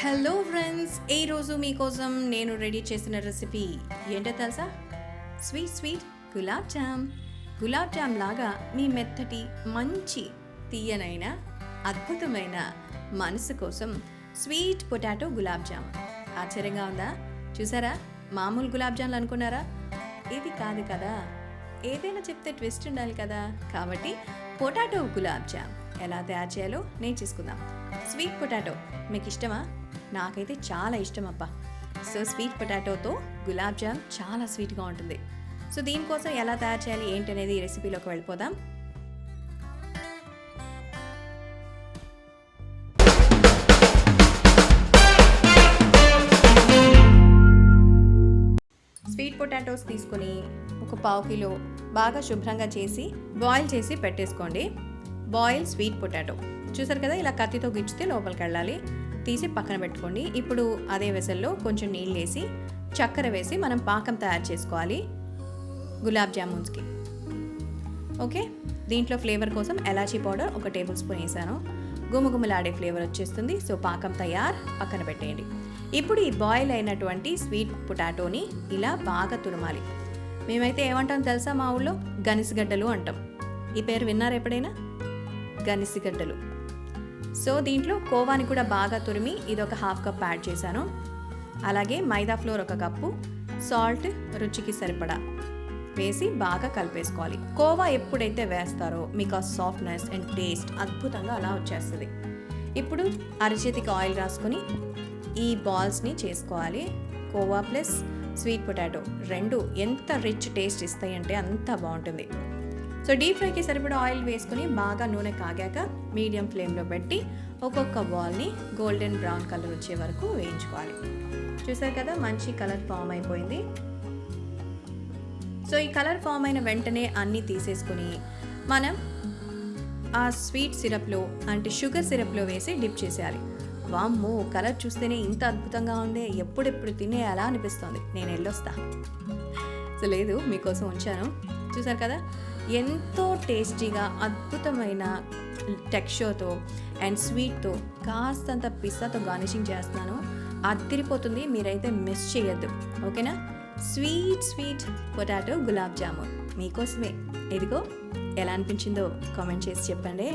Hello friends, ఈరోజు మీకోసం నేను రెడీ చేసిన రెసిపీ ఏంటో తెలుసా? స్వీట్ గులాబ్ జామ్ లాగా మీ మెత్తటి మంచి తీయనైన అద్భుతమైన మనసు కోసం స్వీట్ పొటాటో గులాబ్ జామ్. ఆశ్చర్యంగా ఉందా? చూసారా? మామూలు గులాబ్ జామ్లు అనుకున్నారా? ఇది కాదు కదా, ఏదైనా చెప్తే ట్విస్ట్ ఉండాలి కదా. కాబట్టి పొటాటో గులాబ్ జామ్ ఎలా తయారు చేయాలో నేర్చేసుకుందాం. స్వీట్ పొటాటో మీకు ఇష్టమా? నాకైతే చాలా ఇష్టం అబ్బా. సో స్వీట్ పొటాటోతో గులాబ్ జామ్ చాలా స్వీట్గా ఉంటుంది. సో దీనికోసం ఎలా తయారు చేయాలి ఏంటి అనేది ఈ రెసిపీలోకి వెళ్ళిపోదాం. స్వీట్ పొటాటోస్ తీసుకొని ఒక 1/2 కిలో బాగా శుభ్రంగా చేసి బాయిల్ చేసి పెట్టేసుకోండి. బాయిల్ స్వీట్ పొటాటో చూసారు కదా, ఇలా కత్తితో గిచ్చితే లోపలికి వెళ్ళాలి. తీసి పక్కన పెట్టుకోండి. ఇప్పుడు అదే వెసల్లో కొంచెం నీళ్ళు వేసి చక్కెర వేసి మనం పాకం తయారు చేసుకోవాలి గులాబ్ జామున్స్కి. ఓకే, దీంట్లో ఫ్లేవర్ కోసం ఎలాచీ పౌడర్ 1 టేబుల్ స్పూన్ వేసాను. గుమగుమలాడే ఫ్లేవర్ వచ్చేస్తుంది. సో పాకం తయారు, పక్కన పెట్టేయండి. ఇప్పుడు ఈ బాయిల్ అయినటువంటి స్వీట్ పొటాటోని ఇలా బాగా తురమాలి. మేమైతే ఏమంటాం తెలుసా? మా ఊళ్ళో గనిసిగడ్డలు అంటాం. ఈ పేరు విన్నారా ఎప్పుడైనా? గనిసిగడ్డలు. సో దీంట్లో కోవాని కూడా బాగా తురిమి ఇది ఒక 1/2 కప్ యాడ్ చేశాను. అలాగే మైదా ఫ్లోర్ 1 కప్పు, సాల్ట్ రుచికి సరిపడా వేసి బాగా కలిపేసుకోవాలి. కోవా ఎప్పుడైతే వేస్తారో మీకు ఆ సాఫ్ట్నెస్ అండ్ టేస్ట్ అద్భుతంగా అలా వచ్చేస్తుంది. ఇప్పుడు అరచేతికి ఆయిల్ రాసుకొని ఈ బాల్స్ని చేసుకోవాలి. కోవా ప్లస్ స్వీట్ పొటాటో రెండు ఎంత రిచ్ టేస్ట్ ఇస్తాయంటే అంత బాగుంటుంది. సో డీప్ ఫ్రైకి సరిపడా ఆయిల్ వేసుకొని బాగా నూనె కాగాక మీడియం ఫ్లేమ్లో పెట్టి ఒక్కొక్క బాల్ని గోల్డెన్ బ్రౌన్ కలర్ వచ్చే వరకు వేయించుకోవాలి. చూసారు కదా, మంచి కలర్ ఫామ్ అయిపోయింది. సో ఈ కలర్ ఫామ్ అయిన వెంటనే అన్నీ తీసేసుకొని మనం ఆ స్వీట్ సిరప్లో అంటే షుగర్ సిరప్లో వేసి డిప్ చేసేయాలి. వామ్మో, కలర్ చూస్తేనే ఇంత అద్భుతంగా ఉంది, ఎప్పుడెప్పుడు తినేయాలా అనిపిస్తుంది. నేను వెళ్ళొస్తా. సో లేదు, మీకోసం ఉంచాను. చూసారు కదా, ఎంతో టేస్టీగా అద్భుతమైన టెక్స్చర్తో అండ్ స్వీట్తో కాస్తంత పిస్తాతో గార్నిషింగ్ చేస్తున్నాను. అదిరిపోతుంది, మీరైతే మిస్ చేయొద్దు. ఓకేనా? స్వీట్ పొటాటో గులాబ్ జామున్ మీకోసమే. ఇదిగో ఎలా అనిపించిందో కామెంట్ చేసి చెప్పండి.